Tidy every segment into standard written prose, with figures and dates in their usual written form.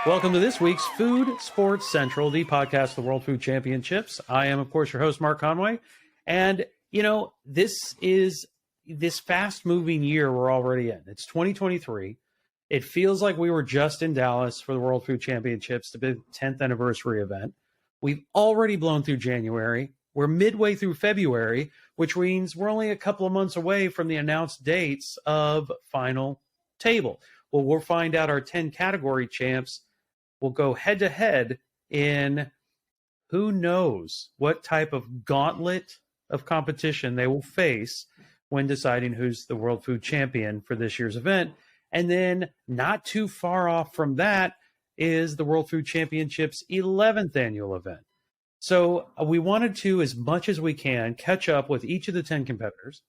Welcome to this week's Food Sports Central, the podcast of the World Food Championships. I am, of course, your host, Mark Conway. And, this fast-moving year we're already in. It's 2023. It feels like we were just in Dallas for the World Food Championships, the big 10th anniversary event. We've already blown through January. We're midway through February, which means we're only a couple of months away from the announced dates of Final Table. Well, we'll find out our 10 category champs will go head-to-head in who knows what type of gauntlet of competition they will face when deciding who's the World Food Champion for this year's event. And then not too far off from that is the World Food Championships 11th annual event. So we wanted to, as much as we can, catch up with each of the 10 competitors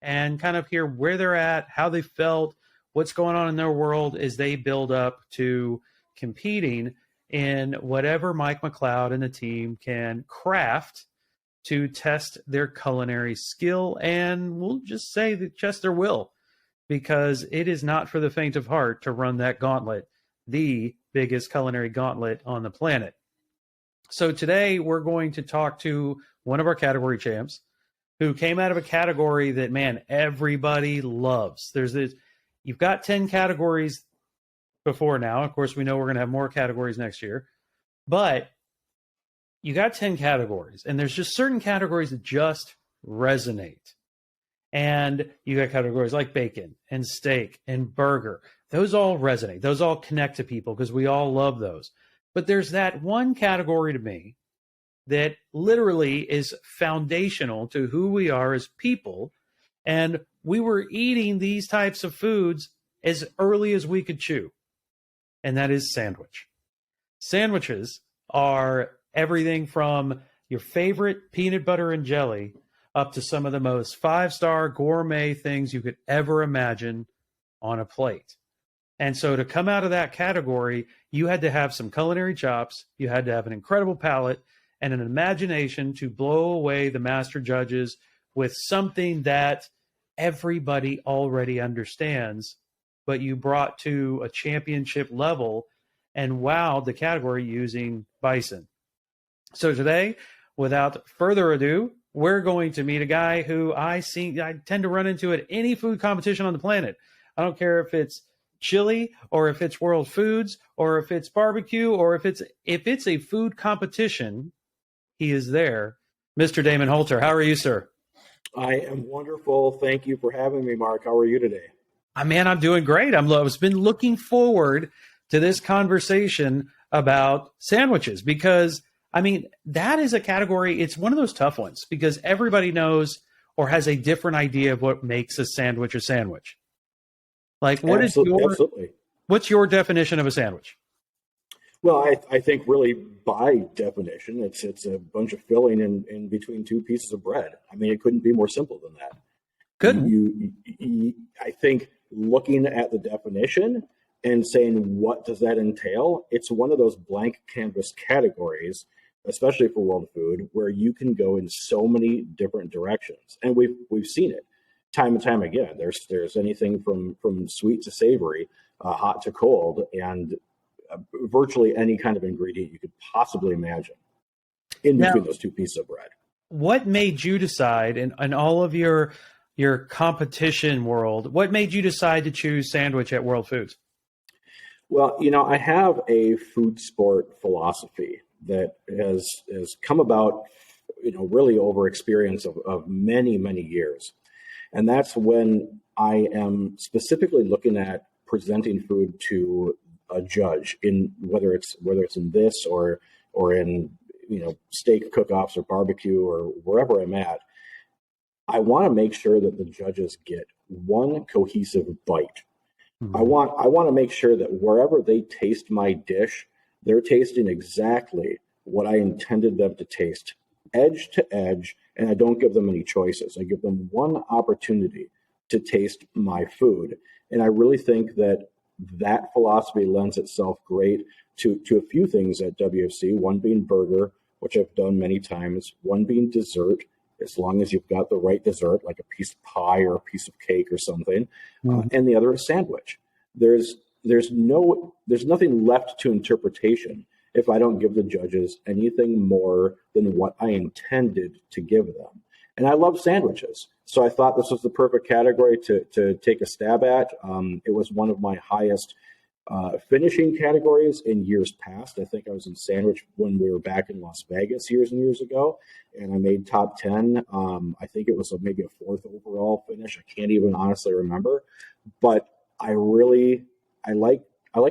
and kind of hear where they're at, how they felt, what's going on in their world as they build up to competing in whatever Mike McLeod and the team can craft to test their culinary skill. And we'll just say that just their will, because it is not for the faint of heart to run that gauntlet, the biggest culinary gauntlet on the planet. So today we're going to talk to one of our category champs who came out of a category that, man, everybody loves. You've got 10 categories before now. Of course, we know we're going to have more categories next year, but you got 10 categories, and there's just certain categories that just resonate. And you got categories like bacon and steak and burger. Those all resonate. Those all connect to people because we all love those. But there's that one category to me that literally is foundational to who we are as people. And we were eating these types of foods as early as we could chew. And that is sandwich. Sandwiches are everything from your favorite peanut butter and jelly up to some of the most 5-star gourmet things you could ever imagine on a plate. And so to come out of that category, you had to have some culinary chops, you had to have an incredible palate, and an imagination to blow away the master judges with something that everybody already understands, but you brought to a championship level and wowed the category using bison. So today, without further ado, we're going to meet a guy who I tend to run into at any food competition on the planet. I don't care if it's chili or if it's World Foods or if it's barbecue or if it's a food competition, he is there. Mr. Damon Holter, how are you, sir? I am wonderful. Thank you for having me, Mark. How are you today? Man, I'm doing great. I've been looking forward to this conversation about sandwiches because, that is a category. It's one of those tough ones because everybody knows or has a different idea of what makes a sandwich a sandwich. Like, what's your definition of a sandwich? Well, I think really by definition, it's a bunch of filling in between two pieces of bread. It couldn't be more simple than that. I think looking at the definition and saying, what does that entail? It's one of those blank canvas categories, especially for World Food, where you can go in so many different directions. And we've seen it time and time again. There's anything from sweet to savory, hot to cold, and virtually any kind of ingredient you could possibly imagine in between those two pieces of bread. What made you decide in all of your competition world, what made you decide to choose sandwich at World Foods? Well, I have a food sport philosophy that has come about, really over experience of many, many years. And that's when I am specifically looking at presenting food to a judge, in whether it's in this or in steak cook-offs or barbecue or wherever I'm at. I want to make sure that the judges get one cohesive bite. Mm-hmm. I want to make sure that wherever they taste my dish, they're tasting exactly what I intended them to taste, edge to edge, and I don't give them any choices. I give them one opportunity to taste my food. And I really think that philosophy lends itself great to a few things at WFC, one being burger, which I've done many times, one being dessert, as long as you've got the right dessert, like a piece of pie or a piece of cake or something, and the other is sandwich. There's there's nothing left to interpretation if I don't give the judges anything more than what I intended to give them. And I love sandwiches. So I thought this was the perfect category to take a stab at. It was one of my highest finishing categories in years past. I think I was in sandwich when we were back in Las Vegas years and years ago, and I made top 10. I think it was maybe a fourth overall finish. I can't even honestly remember, but I like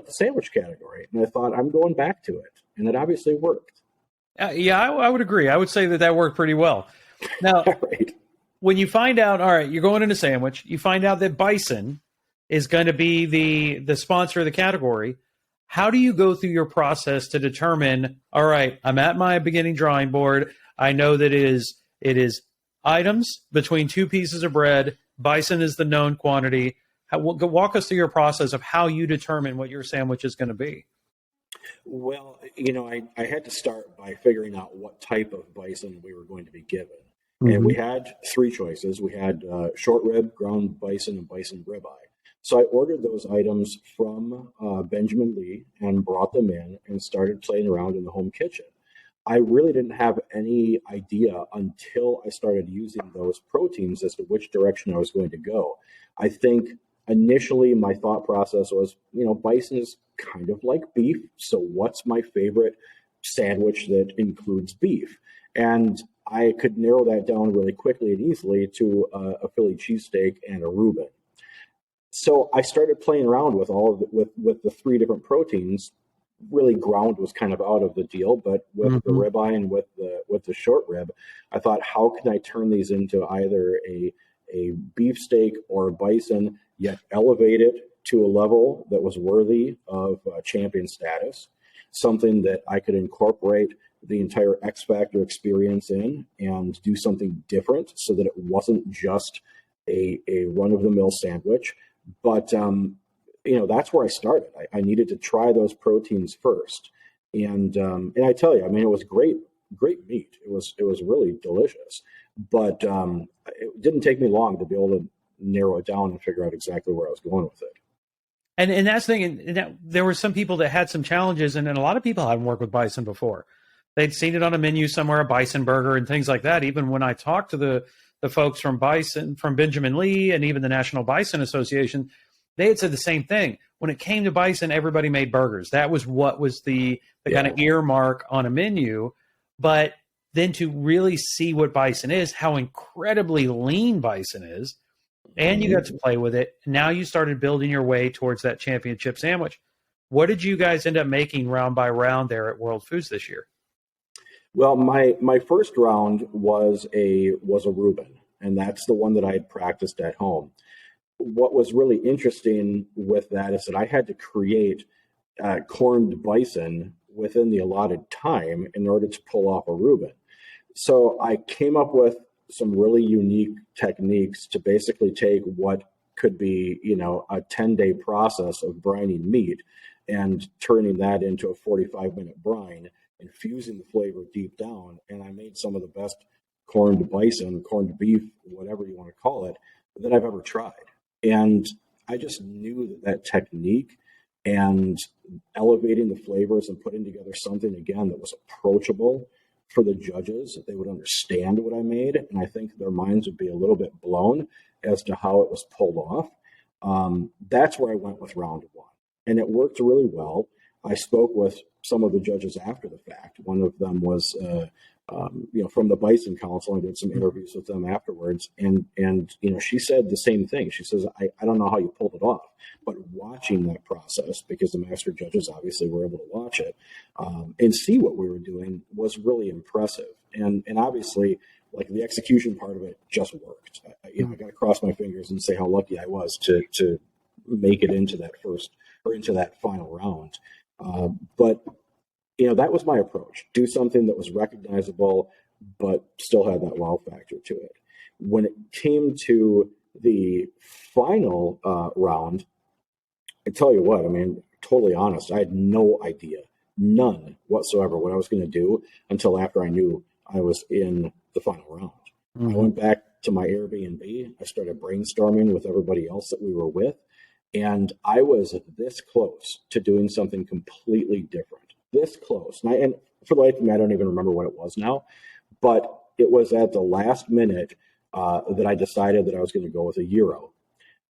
the sandwich category, and I thought I'm going back to it, and it obviously worked. Yeah, I would agree. I would say that worked pretty well. Now, Right. When you find out, all right, you're going into sandwich, you find out that bison is going to be the sponsor of the category. How do you go through your process to determine, all right, I'm at my beginning drawing board. I know that it is items between two pieces of bread. Bison is the known quantity. Walk us through your process of how you determine what your sandwich is going to be. Well, I had to start by figuring out what type of bison we were going to be given. Mm-hmm. And we had three choices. We had short rib, ground bison, and bison ribeye. So I ordered those items from Benjamin Lee and brought them in and started playing around in the home kitchen. I really didn't have any idea until I started using those proteins as to which direction I was going to go. I think initially my thought process was, bison is kind of like beef. So what's my favorite sandwich that includes beef? And I could narrow that down really quickly and easily to a Philly cheesesteak and a Reuben. So I started playing around with with the three different proteins. Really, ground was kind of out of the deal, but with the ribeye and with the short rib, I thought, how can I turn these into either a beefsteak or a bison, yet elevate it to a level that was worthy of champion status, something that I could incorporate the entire X Factor experience in and do something different so that it wasn't just a run-of-the-mill sandwich. But, that's where I started. I needed to try those proteins first. And I tell you, it was great meat. It was really delicious. But it didn't take me long to be able to narrow it down and figure out exactly where I was going with it. And that's the thing. And there were some people that had some challenges, and a lot of people hadn't worked with bison before. They'd seen it on a menu somewhere, a bison burger and things like that. Even when I talked to the folks from Benjamin Lee and even the National Bison Association, they had said the same thing. When it came to bison, everybody made burgers. That was what was the kind of earmark on a menu. But then to really see what bison is, how incredibly lean bison is, and you got to play with it. Now you started building your way towards that championship sandwich. What did you guys end up making round by round there at World Foods this year? Well, my first round was a Reuben, and that's the one that I had practiced at home. What was really interesting with that is that I had to create corned bison within the allotted time in order to pull off a Reuben. So I came up with some really unique techniques to basically take what could be, a 10-day process of brining meat and turning that into a 45-minute brine, infusing the flavor deep down. And I made some of the best corned bison, corned beef, whatever you want to call it, that I've ever tried. And I just knew that technique and elevating the flavors and putting together something, again, that was approachable for the judges, that they would understand what I made. And I think their minds would be a little bit blown as to how it was pulled off. That's where I went with round one. And it worked really well. I spoke with some of the judges after the fact. One of them was, from the Bison Council. I did some interviews with them afterwards. And she said the same thing. She says, I don't know how you pulled it off, but watching that process, because the master judges obviously were able to watch it and see what we were doing, was really impressive. And obviously, like, the execution part of it just worked. I got to cross my fingers and say how lucky I was to make it into that final round. But that was my approach. Do something that was recognizable, but still had that wow factor to it. When it came to the final round, I tell you what, totally honest, I had no idea, none whatsoever, what I was going to do until after I knew I was in the final round. I went back to my Airbnb. I started brainstorming with everybody else that we were with. And I was this close to doing something completely different. This close. And for the life of me, I don't even remember what it was now. But it was at the last minute that I decided that I was going to go with a gyro.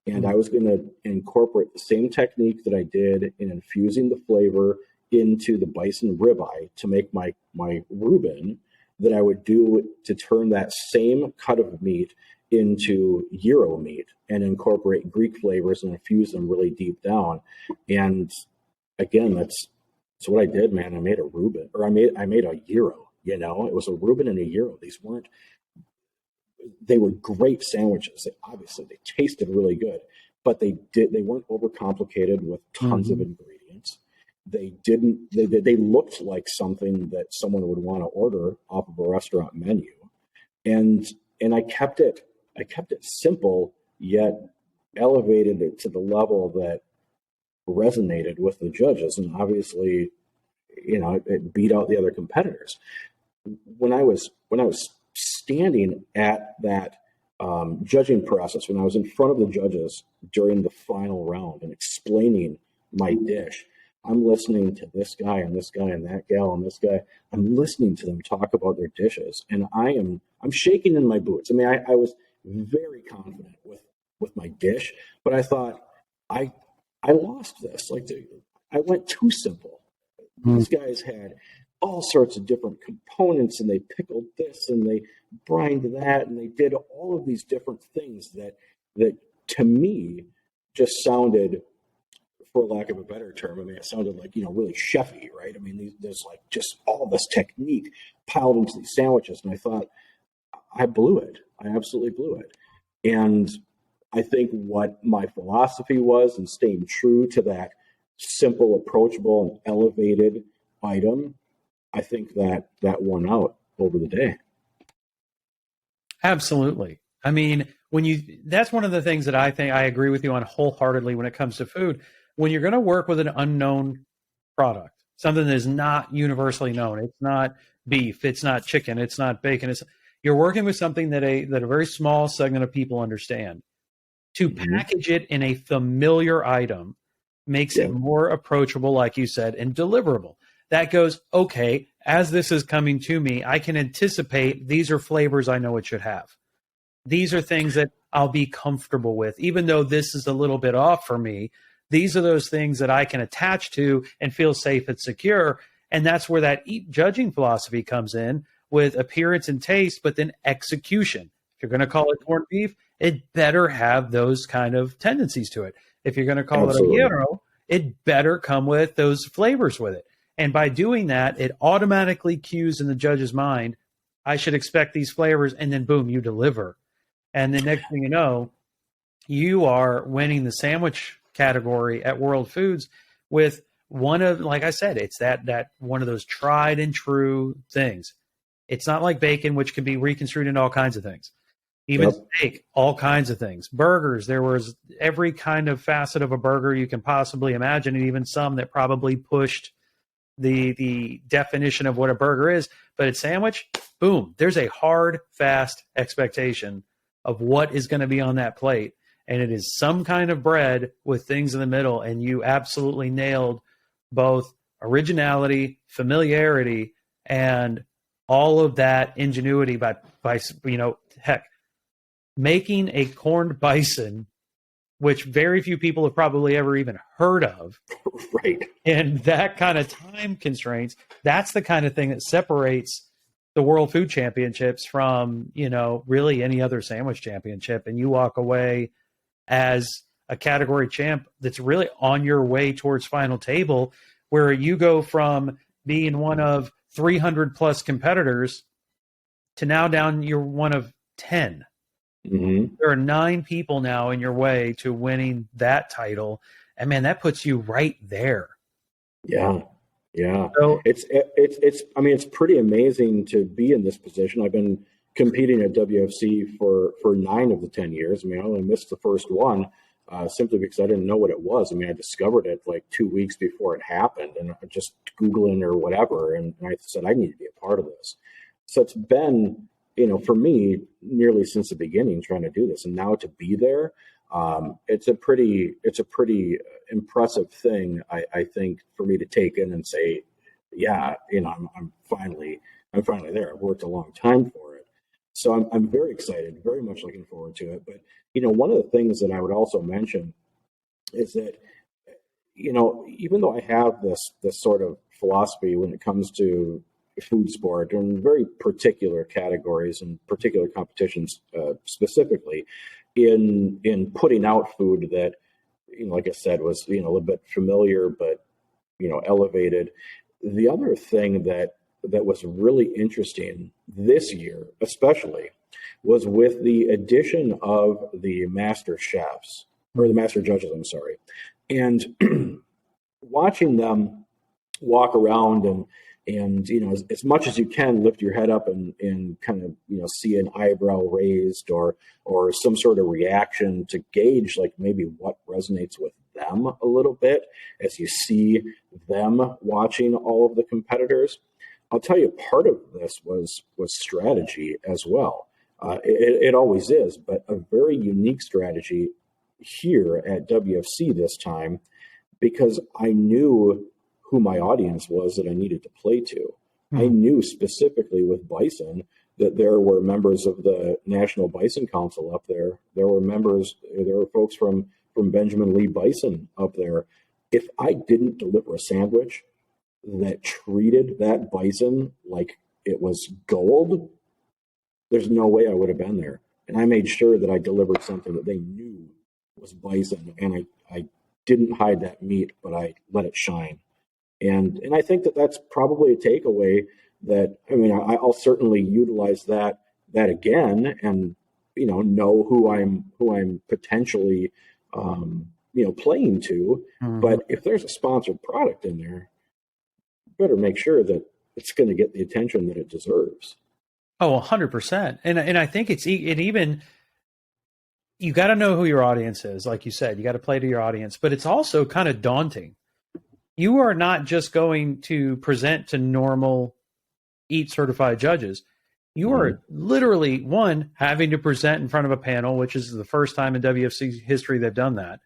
And I was going to incorporate the same technique that I did in infusing the flavor into the bison ribeye to make my Reuben, that I would do to turn that same cut of meat into gyro meat and incorporate Greek flavors and infuse them really deep down. And again, that's what I did, man. I made a Reuben, or I made a gyro. You know, it was a Reuben and a gyro. They were great sandwiches. They tasted really good, but they weren't overcomplicated with tons of ingredients. They looked like something that someone would want to order off of a restaurant menu. And I kept it simple, yet elevated it to the level that resonated with the judges. And obviously, you know, it beat out the other competitors. When I was standing at that judging process, when I was in front of the judges during the final round and explaining my dish, I'm listening to this guy and this guy and that gal and this guy. I'm listening to them talk about their dishes, and I'm shaking in my boots. I mean, I was very confident with my dish, but I thought I lost this. Like, I went too simple. These guys had all sorts of different components, and they pickled this and they brined that, and they did all of these different things that to me just sounded, for lack of a better term, I mean, it sounded like, you know, really chefy, right? I mean, there's like just all this technique piled into these sandwiches. And I thought, I blew it. I absolutely blew it. And I think what my philosophy was, and staying true to that simple, approachable, and elevated item, I think that won out over the day. Absolutely. I mean, that's one of the things that I think I agree with you on wholeheartedly when it comes to food. When you're going to work with an unknown product, something that is not universally known, it's not beef, it's not chicken, it's not bacon, you're working with something that a very small segment of people understand. To package it in a familiar item makes it more approachable, like you said, and deliverable. That goes, okay, as this is coming to me, I can anticipate these are flavors I know it should have. These are things that I'll be comfortable with, even though this is a little bit off for me. These are those things that I can attach to and feel safe and secure. And that's where that judging philosophy comes in, with appearance and taste, but then execution. If you're going to call it corned beef, it better have those kind of tendencies to it. If you're going to call it a gyro, it better come with those flavors with it. And by doing that, it automatically cues in the judge's mind, I should expect these flavors, and then boom, you deliver. And the next thing you know, you are winning the sandwich category at World Foods with one of, like I said, it's that one of those tried and true things. It's not like bacon, which can be reconstrued into all kinds of things. Even steak, all kinds of things. Burgers, there was every kind of facet of a burger you can possibly imagine, and even some that probably pushed the definition of what a burger is. But at sandwich, boom, there's a hard, fast expectation of what is going to be on that plate. And it is some kind of bread with things in the middle, and you absolutely nailed both originality, familiarity, and all of that ingenuity by heck, making a corned bison, which very few people have probably ever even heard of. Right. And that kind of time constraints, that's the kind of thing that separates the World Food Championships from, really any other sandwich championship. And you walk away as a category champ that's really on your way towards final table, where you go from being one of 300 plus competitors to now down you're one of 10. There are 9 people now in your way to winning that title. And man, that puts you right there. Yeah. Yeah. So it's pretty amazing to be in this position. I've been competing at WFC for 9 of the 10 years. I mean, I only missed the first one simply because I didn't know what it was. I mean, I discovered it like 2 weeks before it happened, and just Googling or whatever. And I said, I need to be a part of this. So it's been, for me, nearly since the beginning trying to do this. And now to be there, It's a pretty impressive thing, I think, for me to take in and say, yeah, I'm finally there. I've worked a long time for it. So I'm very excited, very much looking forward to it. But, one of the things that I would also mention is that, even though I have this sort of philosophy when it comes to food sport and very particular categories and particular competitions, specifically in putting out food that, like I said, was, a little bit familiar, but, elevated. The other thing that was really interesting this year, especially, was with the addition of the master chefs, or the master judges, I'm sorry, and watching them walk around and as much as you can lift your head up and kind of see an eyebrow raised or some sort of reaction to gauge like maybe what resonates with them a little bit as you see them watching all of the competitors. I'll tell you, part of this was strategy as well. It always is, but a very unique strategy here at WFC this time, because I knew who my audience was that I needed to play to. I knew specifically with Bison that there were members of the National Bison Council up there. There were folks from Benjamin Lee Bison up there. If I didn't deliver a sandwich that treated that bison like it was gold, there's no way I would have been there. And I made sure that I delivered something that they knew was bison, and I didn't hide that meat, but I let it shine. And I think that that's probably a takeaway that, I'll certainly utilize that again and, know who I'm potentially, playing to. Mm-hmm. But if there's a sponsored product in there, better make sure that it's going to get the attention that it deserves. Oh, 100%. And I think even you got to know who your audience is. Like you said, you got to play to your audience, but it's also kind of daunting. You are not just going to present to normal EAT certified judges. You are literally, one, having to present in front of a panel, which is the first time in WFC history they've done that.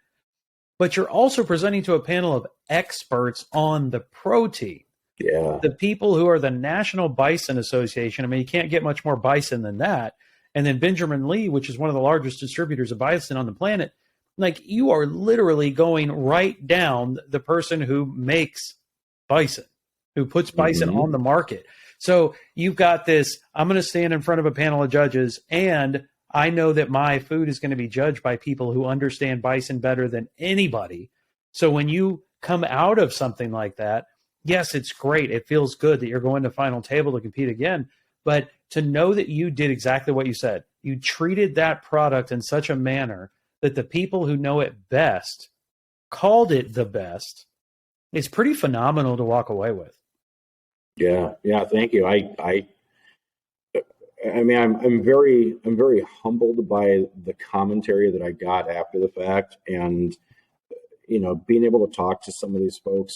But you're also presenting to a panel of experts on the protein. Yeah. The people who are the National Bison Association. You can't get much more bison than that. And then Benjamin Lee, which is one of the largest distributors of bison on the planet. Like, you are literally going right down the person who makes bison, who puts bison on the market. So you've got this, I'm going to stand in front of a panel of judges, and I know that my food is going to be judged by people who understand bison better than anybody. So when you come out of something like that, yes, it's great. It feels good that you're going to final table to compete again. But to know that you did exactly what you said, you treated that product in such a manner that the people who know it best called it the best, is pretty phenomenal to walk away with. Yeah. Thank you. I'm very humbled by the commentary that I got after the fact, and being able to talk to some of these folks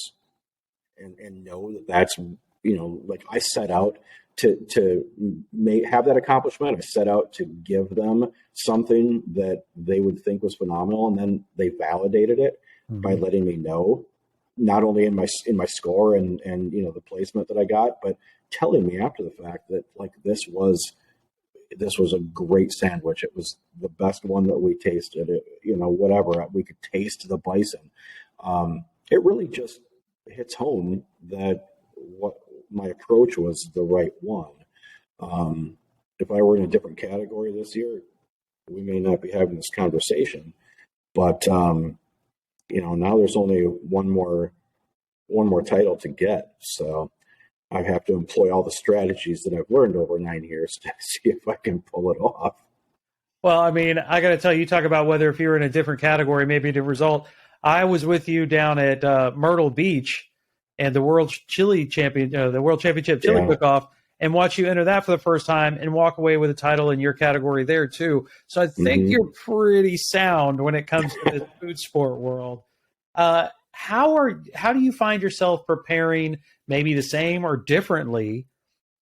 and know that that's like I set out to have that accomplishment. I set out to give them something that they would think was phenomenal, and then they validated it by letting me know, not only in my score and the placement that I got, but telling me after the fact that like this was a great sandwich. It was the best one that we tasted. Whatever, we could taste the bison. It really just hits home that what my approach was the right one. If I were in a different category this year, we may not be having this conversation, but now there's only one more title to get. So I have to employ all the strategies that I've learned over 9 years to see if I can pull it off. Well, I got to tell you, talk about whether if you're in a different category, maybe the result. I was with you down at Myrtle Beach and the World Championship Chili Cook-Off, and watch you enter that for the first time and walk away with a title in your category there too. So I think you're pretty sound when it comes to the food sport world. How do you find yourself preparing, maybe the same or differently,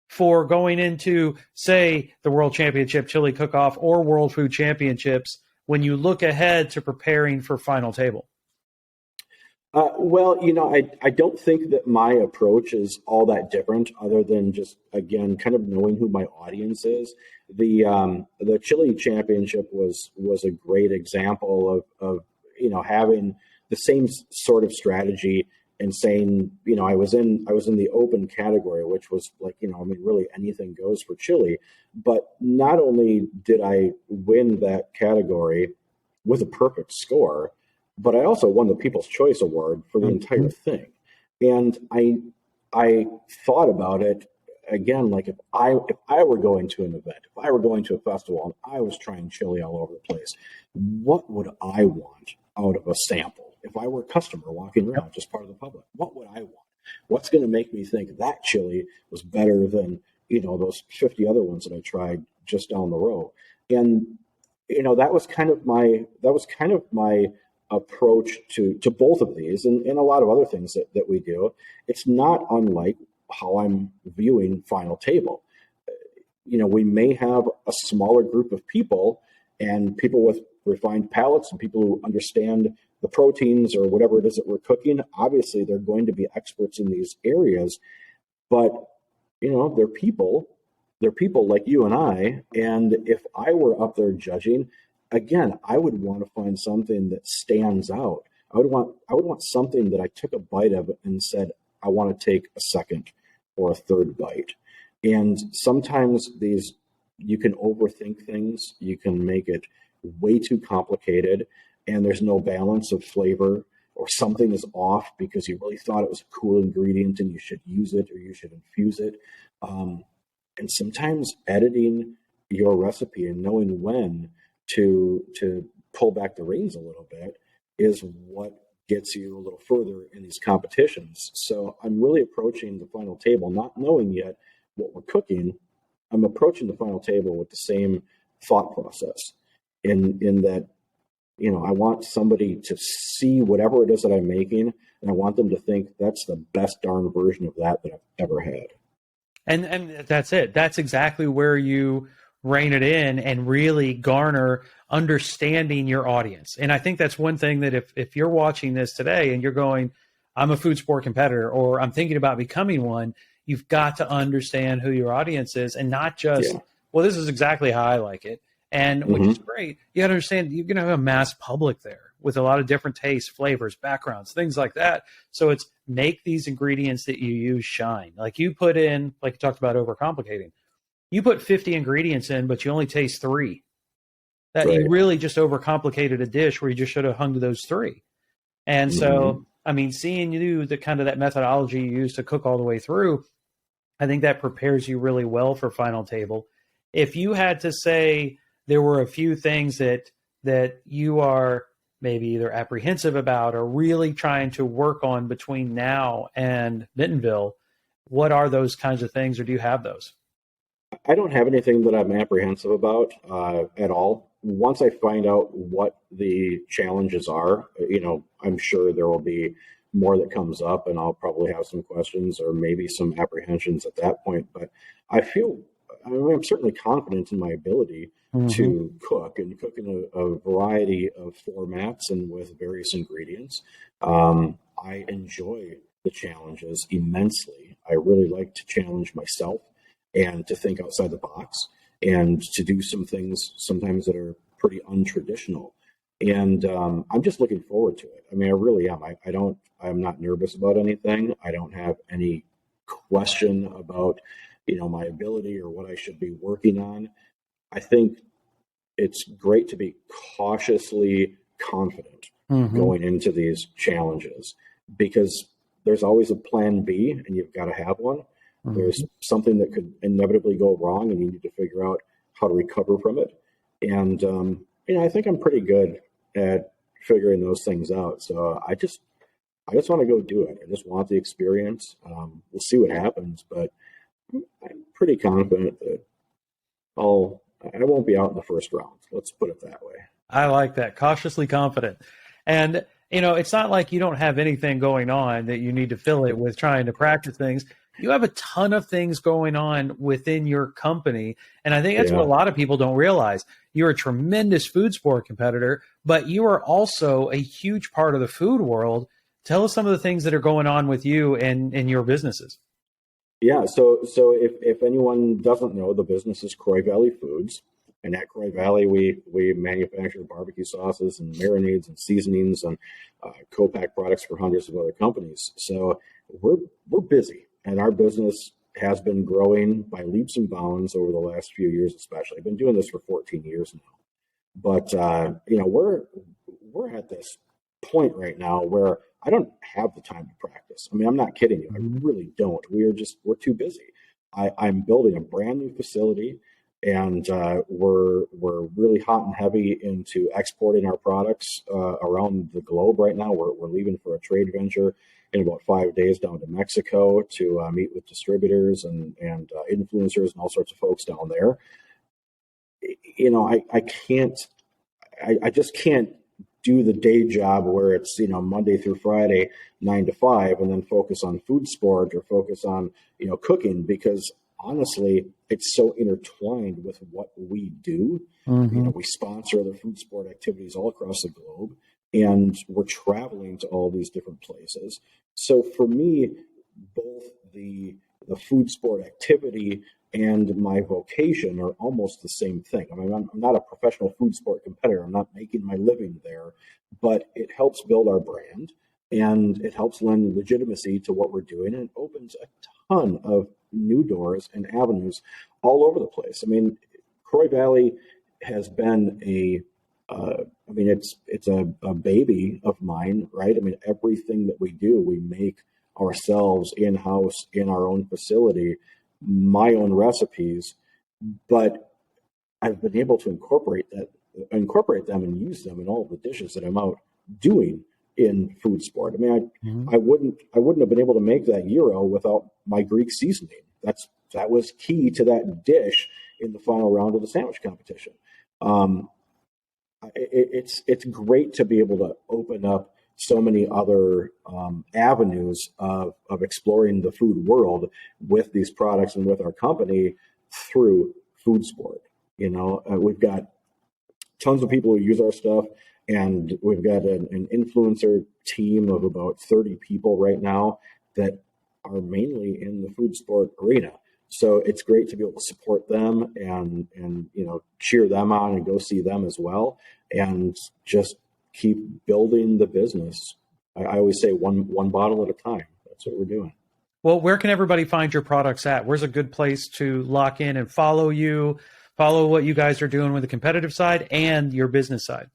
for going into, say, the World Championship Chili Cook-Off or World Food Championships when you look ahead to preparing for final table? Well, I don't think that my approach is all that different, other than just, again, kind of knowing who my audience is. The Chili Championship was a great example of having the same sort of strategy and saying, I was in the open category, which was like, really anything goes for chili. But not only did I win that category with a perfect score, but I also won the People's Choice Award for the entire thing. And I thought about it again, like if I were going to an event, if I were going to a festival and I was trying chili all over the place, what would I want out of a sample? If I were a customer walking around, just part of the public, what would I want? What's going to make me think that chili was better than, those 50 other ones that I tried just down the road? And, that was kind of my approach to both of these and a lot of other things that we do. It's not unlike how I'm viewing Final Table. We may have a smaller group of people and people with refined palates and people who understand the proteins or whatever it is that we're cooking. Obviously, they're going to be experts in these areas, but they're people. They're people like you and I. And if I were up there judging, again, I would want to find something that stands out. I would want something that I took a bite of and said, I want to take a second or a third bite. And sometimes you can overthink things. You can make it way too complicated and there's no balance of flavor, or something is off because you really thought it was a cool ingredient and you should use it or you should infuse it. And sometimes editing your recipe and knowing when to pull back the reins a little bit is what gets you a little further in these competitions. So I'm really approaching the Final Table, not knowing yet what we're cooking. I'm approaching the Final Table with the same thought process in that, I want somebody to see whatever it is that I'm making, and I want them to think that's the best darn version of that I've ever had. And that's it. That's exactly where you rein it in and really garner understanding your audience. And I think that's one thing that if you're watching this today and you're going, I'm a food sport competitor or I'm thinking about becoming one, you've got to understand who your audience is and not just, well, this is exactly how I like it. And which is great. You got to understand you're going to have a mass public there with a lot of different tastes, flavors, backgrounds, things like that. So it's make these ingredients that you use shine. Like you put in, like you talked about overcomplicating, you put 50 ingredients in, but you only taste 3. That you really just overcomplicated a dish where you just should have hung to those 3. And so, I mean, seeing you, the kind of that methodology you use to cook all the way through, I think that prepares you really well for Final Table. If you had to say there were a few things that you are maybe either apprehensive about or really trying to work on between now and Bentonville, what are those kinds of things, or do you have those? I don't have anything that I'm apprehensive about at all. Once I find out what the challenges are, I'm sure there will be more that comes up and I'll probably have some questions or maybe some apprehensions at that point. But I'm certainly confident in my ability to cook and cook in a variety of formats and with various ingredients. I enjoy the challenges immensely. I really like to challenge myself and to think outside the box and to do some things sometimes that are pretty untraditional. And I'm just looking forward to it. I mean, I really am. I'm not nervous about anything. I don't have any question about, my ability or what I should be working on. I think it's great to be cautiously confident going into these challenges because there's always a plan B and you've got to have one. There's something that could inevitably go wrong and you need to figure out how to recover from it. And, I think I'm pretty good at figuring those things out. So I just want to go do it. I just want the experience. We'll see what happens, but I'm pretty confident that I won't be out in the first round. Let's put it that way. I like that. Cautiously confident. And, it's not like you don't have anything going on that you need to fill it with trying to practice things. you have a ton of things going on within your company. And I think that's what a lot of people don't realize. You're a tremendous food sport competitor, but you are also a huge part of the food world. Tell us some of the things that are going on with you and your businesses. Yeah, so if anyone doesn't know, the business is Croy Valley Foods. And at Croy Valley, we manufacture barbecue sauces and marinades and seasonings and co-pack products for hundreds of other companies. So we're busy, and our business has been growing by leaps and bounds over the last few years, especially. I've been doing this for 14 years now. But we're at this point right now where I don't have the time to practice. I mean, I'm not kidding you. I really don't. We're too busy. I'm building a brand new facility, and we're really hot and heavy into exporting our products around the globe right now. We're leaving for a trade venture in about 5 days down to Mexico to meet with distributors and influencers and all sorts of folks down there. You know, I just can't do the day job where it's, Monday through Friday, 9 to 5, and then focus on food sport or focus on, cooking, because honestly, it's so intertwined with what we do. We sponsor other food sport activities all across the globe, and we're traveling to all these different places. So for me, both the food sport activity and my vocation are almost the same thing. I mean, I'm not a professional food sport competitor. I'm not making my living there, but it helps build our brand, and it helps lend legitimacy to what we're doing, and it opens a ton of new doors and avenues all over the place. I mean, Croy Valley has been it's a baby of mine, right? I mean, everything that we do, we make ourselves in-house in our own facility, my own recipes, but I've been able to incorporate them and use them in all of the dishes that I'm out doing in food sport. I mean, I wouldn't have been able to make that gyro without my Greek seasoning. That was key to that dish in the final round of the sandwich competition. It's great to be able to open up so many other avenues of exploring the food world with these products and with our company through food sport. We've got tons of people who use our stuff, and we've got an influencer team of about 30 people right now that are mainly in the food sport arena. So it's great to be able to support them and cheer them on and go see them as well, and just keep building the business. I always say one bottle at a time. That's what we're doing. Well, where can everybody find your products at? Where's a good place to lock in and follow you, follow what you guys are doing with the competitive side and your business side?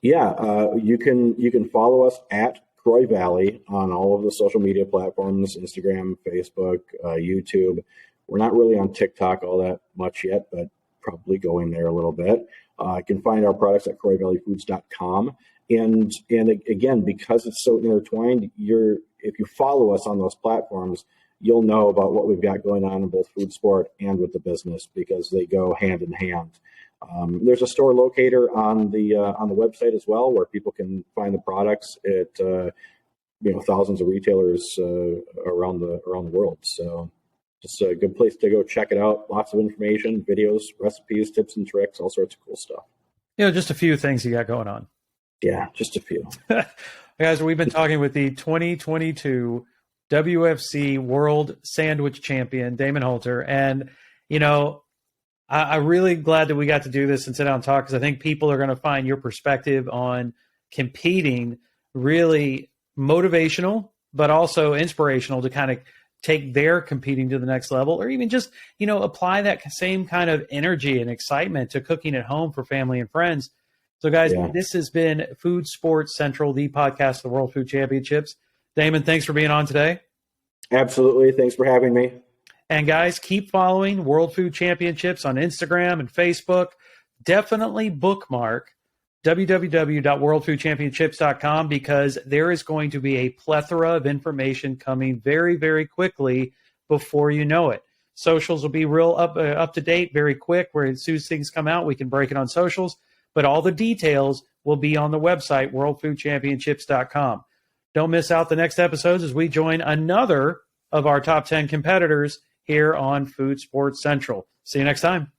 Yeah, you can follow us at Croy Valley on all of the social media platforms, Instagram, Facebook, YouTube. We're not really on TikTok all that much yet, but probably going there a little bit. You can find our products at CroyValleyFoods.com. And again, because it's so intertwined, if you follow us on those platforms, you'll know about what we've got going on in both food sport and with the business, because they go hand in hand. There's a store locator on the website as well, where people can find the products at thousands of retailers around the world. So just a good place to go check it out. Lots of information, videos, recipes, tips and tricks, all sorts of cool stuff. Just a few things you got going on. Yeah, just a few. Guys, we've been talking with the 2022 WFC World Sandwich Champion, Damon Holter. And, I'm really glad that we got to do this and sit down and talk, because I think people are going to find your perspective on competing really motivational, but also inspirational to kind of take their competing to the next level, or even just, apply that same kind of energy and excitement to cooking at home for family and friends. So guys, This has been Food Sports Central, the podcast of the World Food Championships. Damon, thanks for being on today. Absolutely. Thanks for having me. And guys, keep following World Food Championships on Instagram and Facebook. Definitely bookmark www.worldfoodchampionships.com, because there is going to be a plethora of information coming very, very quickly before you know it. Socials will be real up to date very quick, where as soon as things come out, we can break it on socials. But all the details will be on the website, worldfoodchampionships.com. Don't miss out the next episodes as we join another of our top 10 competitors here on Food Sports Central. See you next time.